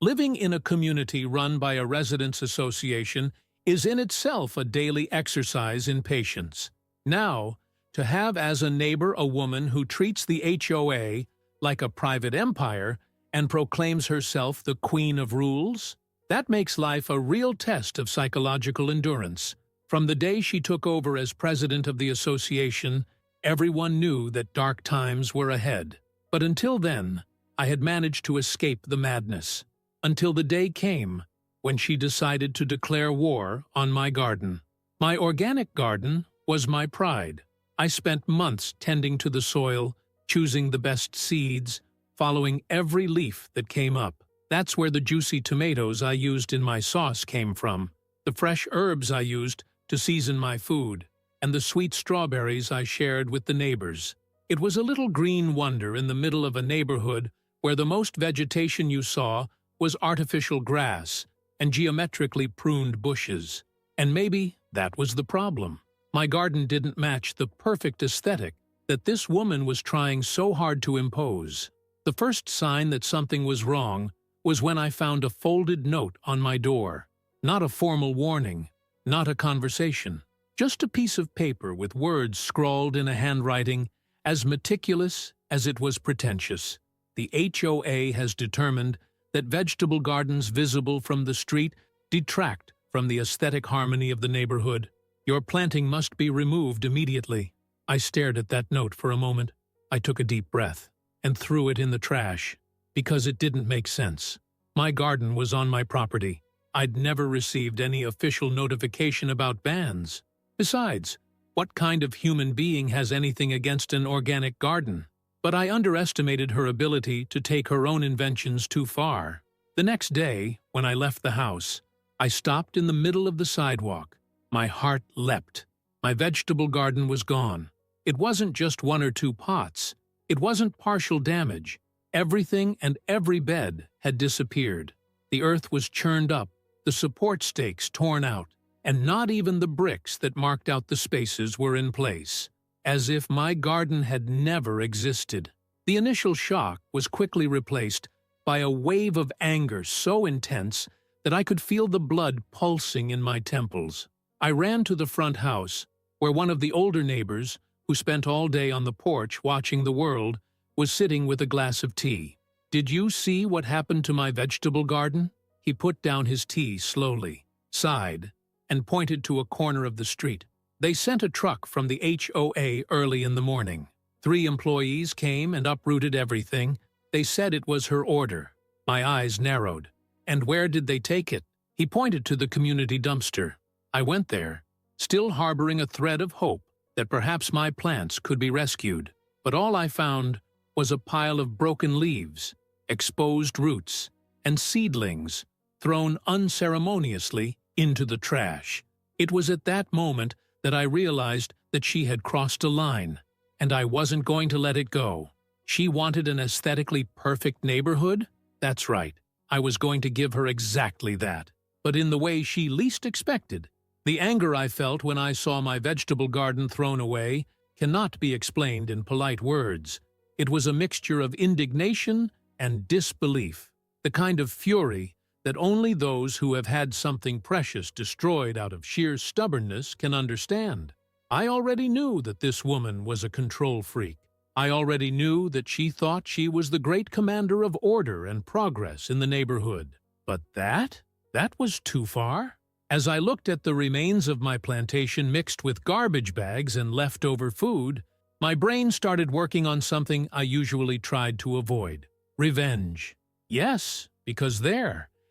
Living in a community run by a residents' association is in itself a daily exercise in patience. Now, to have as a neighbor a woman who treats the HOA like a private empire and proclaims herself the queen of rules, that makes life a real test of psychological endurance. From the day she took over as president of the association, everyone knew that dark times were ahead. But until then, I had managed to escape the madness. Until the day came when she decided to declare war on my garden. My organic garden was my pride. I spent months tending to the soil, choosing the best seeds, following every leaf that came up. That's where the juicy tomatoes I used in my sauce came from, the fresh herbs I used to season my food, and the sweet strawberries I shared with the neighbors. It was a little green wonder in the middle of a neighborhood where the most vegetation you saw was artificial grass and geometrically pruned bushes. And maybe that was the problem. My garden didn't match the perfect aesthetic that this woman was trying so hard to impose. The first sign that something was wrong was when I found a folded note on my door. Not a formal warning, not a conversation, just a piece of paper with words scrawled in a handwriting as meticulous as it was pretentious. The HOA has determined that vegetable gardens visible from the street detract from the aesthetic harmony of the neighborhood. Your planting must be removed immediately. I stared at that note for a moment. I took a deep breath and threw it in the trash because it didn't make sense. My garden was on my property. I'd never received any official notification about bans. Besides, what kind of human being has anything against an organic garden? But I underestimated her ability to take her own inventions too far. The next day, when I left the house, I stopped in the middle of the sidewalk. My heart leapt. My vegetable garden was gone. It wasn't just one or two pots. It wasn't partial damage. Everything and every bed had disappeared. The earth was churned up, the support stakes torn out, and not even the bricks that marked out the spaces were in place, as if my garden had never existed. The initial shock was quickly replaced by a wave of anger so intense that I could feel the blood pulsing in my temples. I ran to the front house, where one of the older neighbors, who spent all day on the porch watching the world, was sitting with a glass of tea. "Did you see what happened to my vegetable garden?" He put down his tea slowly, sighed, and pointed to a corner of the street. "They sent a truck from the HOA early in the morning. 3 employees came and uprooted everything. They said it was her order." My eyes narrowed. "And where did they take it?" He pointed to the community dumpster. I went there, still harboring a thread of hope that perhaps my plants could be rescued. But all I found was a pile of broken leaves, exposed roots, and seedlings thrown unceremoniously into the trash. It was at that moment that I realized that she had crossed a line, and I wasn't going to let it go. She wanted an aesthetically perfect neighborhood? That's right, I was going to give her exactly that, but in the way she least expected. The anger I felt when I saw my vegetable garden thrown away cannot be explained in polite words. It was a mixture of indignation and disbelief, the kind of fury that only those who have had something precious destroyed out of sheer stubbornness can understand. I already knew that this woman was a control freak. I already knew that she thought she was the great commander of order and progress in the neighborhood. But that was too far. As I looked at the remains of my plantation mixed with garbage bags and leftover food, my brain started working on something I usually tried to avoid: revenge. Yes, because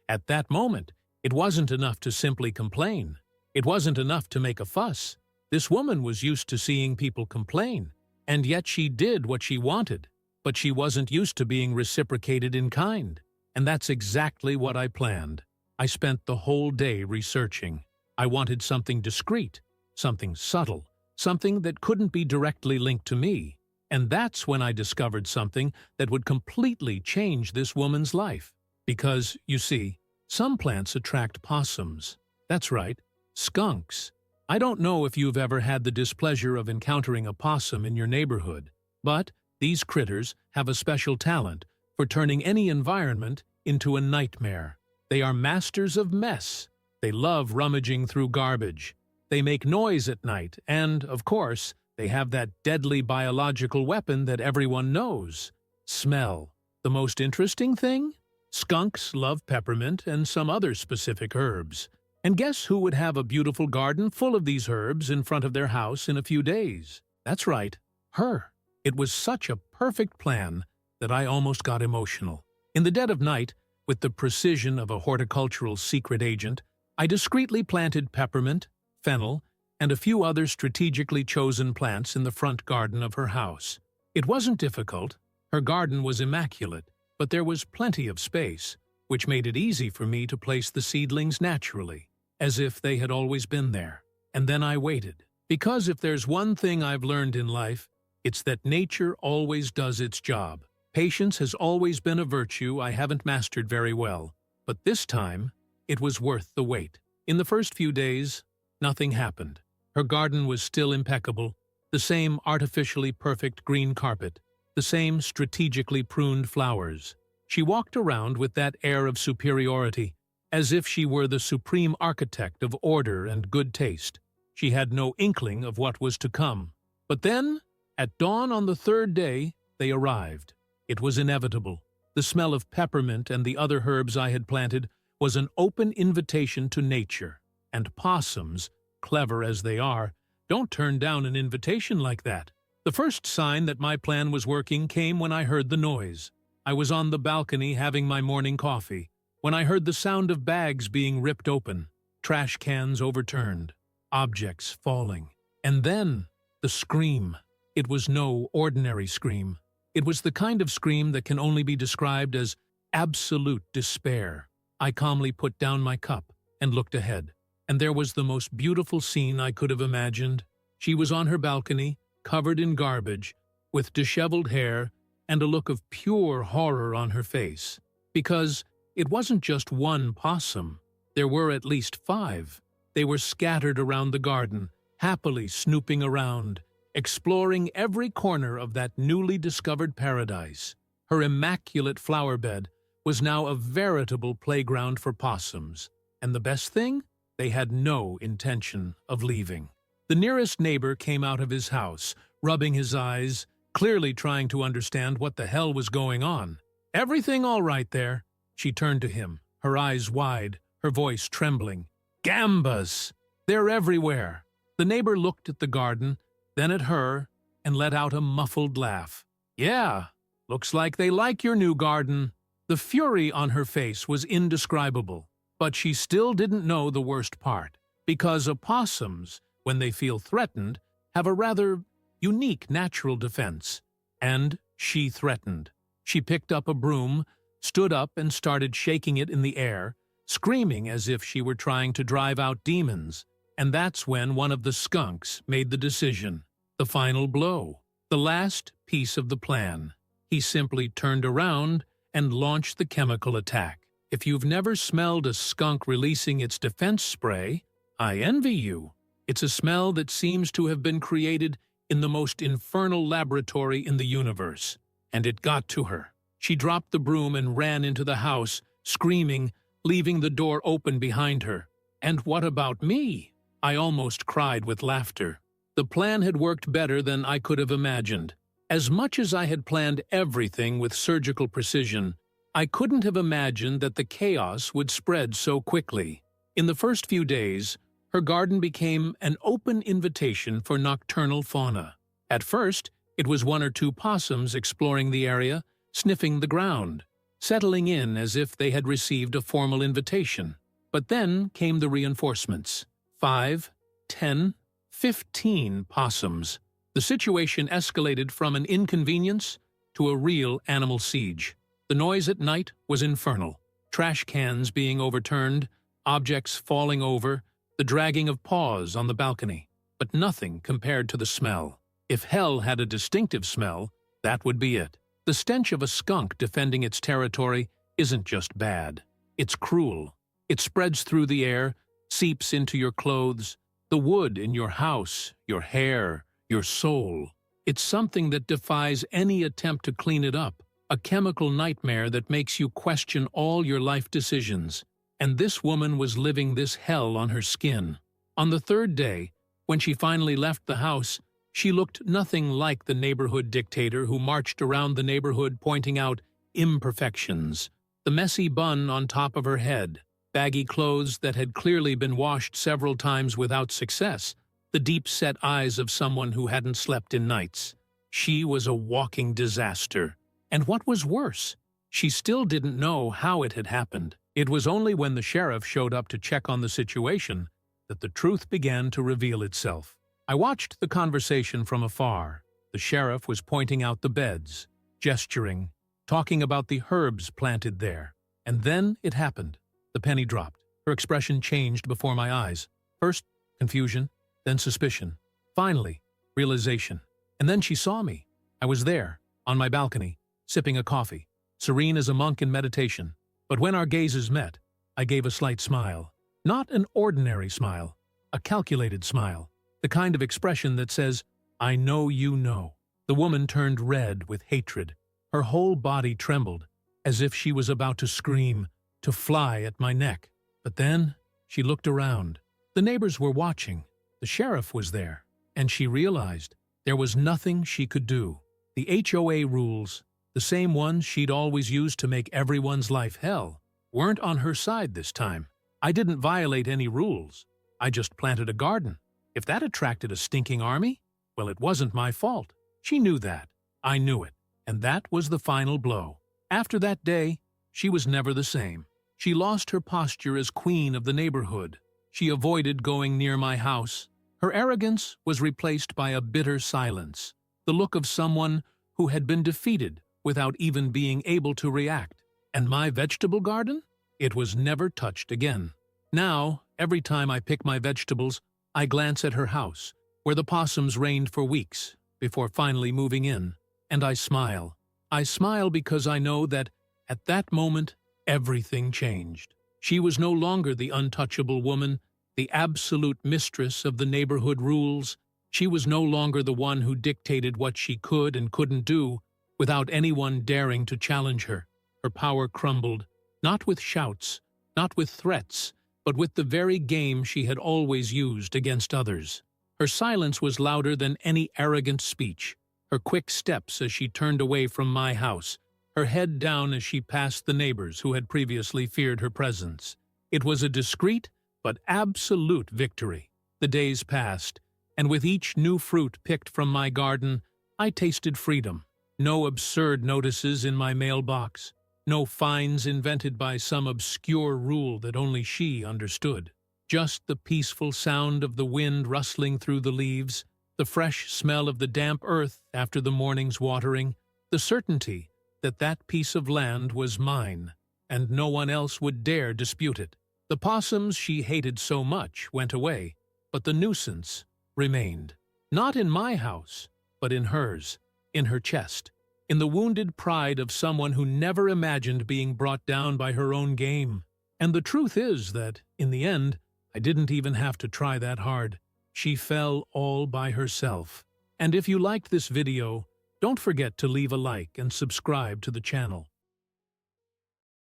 at that moment, it wasn't enough to simply complain. It wasn't enough to make a fuss. This woman was used to seeing people complain, and yet she did what she wanted, but she wasn't used to being reciprocated in kind. And that's exactly what I planned. I spent the whole day researching. I wanted something discreet, something subtle, something that couldn't be directly linked to me. And that's when I discovered something that would completely change this woman's life. Because, you see, some plants attract possums. That's right, skunks. I don't know if you've ever had the displeasure of encountering a possum in your neighborhood, but these critters have a special talent for turning any environment into a nightmare. They are masters of mess. They love rummaging through garbage. They make noise at night, and, of course, they have that deadly biological weapon that everyone knows: smell. The most interesting thing? Skunks love peppermint and some other specific herbs. And guess who would have a beautiful garden full of these herbs in front of their house in a few days? That's right, her. It was such a perfect plan that I almost got emotional. In the dead of night, with the precision of a horticultural secret agent, I discreetly planted peppermint, fennel, and a few other strategically chosen plants in the front garden of her house. It wasn't difficult. Her garden was immaculate, but there was plenty of space, which made it easy for me to place the seedlings naturally, as if they had always been there. And then I waited. Because if there's one thing I've learned in life, it's that nature always does its job. Patience has always been a virtue I haven't mastered very well, but this time, it was worth the wait. In the first few days, nothing happened. Her garden was still impeccable, the same artificially perfect green carpet, the same strategically pruned flowers. She walked around with that air of superiority, as if she were the supreme architect of order and good taste. She had no inkling of what was to come. But then, at dawn on the third day, they arrived. It was inevitable. The smell of peppermint and the other herbs I had planted was an open invitation to nature. And possums, clever as they are, don't turn down an invitation like that. The first sign that my plan was working came when I heard the noise. I was on the balcony having my morning coffee, when I heard the sound of bags being ripped open, trash cans overturned, objects falling. And then, the scream. It was no ordinary scream. It was the kind of scream that can only be described as absolute despair. I calmly put down my cup and looked ahead, and there was the most beautiful scene I could have imagined. She was on her balcony, covered in garbage, with disheveled hair and a look of pure horror on her face. Because it wasn't just one possum. There were at least 5. They were scattered around the garden, happily snooping around, exploring every corner of that newly discovered paradise. Her immaculate flower bed was now a veritable playground for possums. And the best thing? They had no intention of leaving. The nearest neighbor came out of his house, rubbing his eyes, clearly trying to understand what the hell was going on. "Everything all right there?" She turned to him, her eyes wide, her voice trembling. "Gambas! They're everywhere." The neighbor looked at the garden, then at her, and let out a muffled laugh. "Yeah, looks like they like your new garden." The fury on her face was indescribable, but she still didn't know the worst part, because opossums, when they feel threatened, have a rather unique natural defense. And she threatened. She picked up a broom, stood up and started shaking it in the air, screaming as if she were trying to drive out demons. And that's when one of the skunks made the decision, the final blow, the last piece of the plan. He simply turned around and launched the chemical attack. If you've never smelled a skunk releasing its defense spray, I envy you. It's a smell that seems to have been created in the most infernal laboratory in the universe. And it got to her. She dropped the broom and ran into the house, screaming, leaving the door open behind her. And what about me? I almost cried with laughter. The plan had worked better than I could have imagined. As much as I had planned everything with surgical precision, I couldn't have imagined that the chaos would spread so quickly. In the first few days, her garden became an open invitation for nocturnal fauna. At first, it was 1 or 2 possums exploring the area, sniffing the ground, settling in as if they had received a formal invitation. But then came the reinforcements. 5, 10, 15 possums. The situation escalated from an inconvenience to a real animal siege. The noise at night was infernal. Trash cans being overturned, objects falling over, the dragging of paws on the balcony. But nothing compared to the smell. If hell had a distinctive smell, that would be it. The stench of a skunk defending its territory isn't just bad. It's cruel. It spreads through the air, seeps into your clothes, the wood in your house, your hair, your soul. It's something that defies any attempt to clean it up. a chemical nightmare that makes you question all your life decisions. And this woman was living this hell on her skin. On the third day, when she finally left the house, she looked nothing like the neighborhood dictator who marched around the neighborhood pointing out imperfections. The messy bun on top of her head, baggy clothes that had clearly been washed several times without success, the deep-set eyes of someone who hadn't slept in nights. She was a walking disaster. And what was worse, she still didn't know how it had happened. It was only when the sheriff showed up to check on the situation that the truth began to reveal itself. I watched the conversation from afar. The sheriff was pointing out the beds, gesturing, talking about the herbs planted there. And then it happened. The penny dropped. Her expression changed before my eyes. First, confusion, then suspicion. Finally, realization. And then she saw me. I was there, on my balcony, sipping a coffee, serene as a monk in meditation. But when our gazes met, I gave a slight smile. Not an ordinary smile, a calculated smile. The kind of expression that says, I know you know. The woman turned red with hatred. Her whole body trembled, as if she was about to scream, to fly at my neck. But then she looked around. The neighbors were watching. The sheriff was there. And she realized there was nothing she could do. The HOA rules, the same ones she'd always used to make everyone's life hell, weren't on her side this time. I didn't violate any rules. I just planted a garden. If that attracted a stinking army, well, it wasn't my fault. She knew that. I knew it. And that was the final blow. After that day, she was never the same. She lost her posture as queen of the neighborhood. She avoided going near my house. Her arrogance was replaced by a bitter silence, the look of someone who had been defeated without even being able to react. And my vegetable garden? It was never touched again. Now, every time I pick my vegetables, I glance at her house, where the possums reigned for weeks before finally moving in, and I smile. I smile because I know that, at that moment, everything changed. She was no longer the untouchable woman, the absolute mistress of the neighborhood rules. She was no longer the one who dictated what she could and couldn't do, without anyone daring to challenge her. Her power crumbled, not with shouts, not with threats, but with the very game she had always used against others. Her silence was louder than any arrogant speech. Her quick steps as she turned away from my house, her head down as she passed the neighbors who had previously feared her presence. It was a discreet but absolute victory. The days passed, and with each new fruit picked from my garden, I tasted freedom. No absurd notices in my mailbox. No fines invented by some obscure rule that only she understood. Just the peaceful sound of the wind rustling through the leaves, the fresh smell of the damp earth after the morning's watering, the certainty that that piece of land was mine, and no one else would dare dispute it. The possums she hated so much went away, but the nuisance remained. Not in my house, but in hers, in her chest, in the wounded pride of someone who never imagined being brought down by her own game. And the truth is that, in the end, I didn't even have to try that hard. She fell all by herself. And if you liked this video, don't forget to leave a like and subscribe to the channel.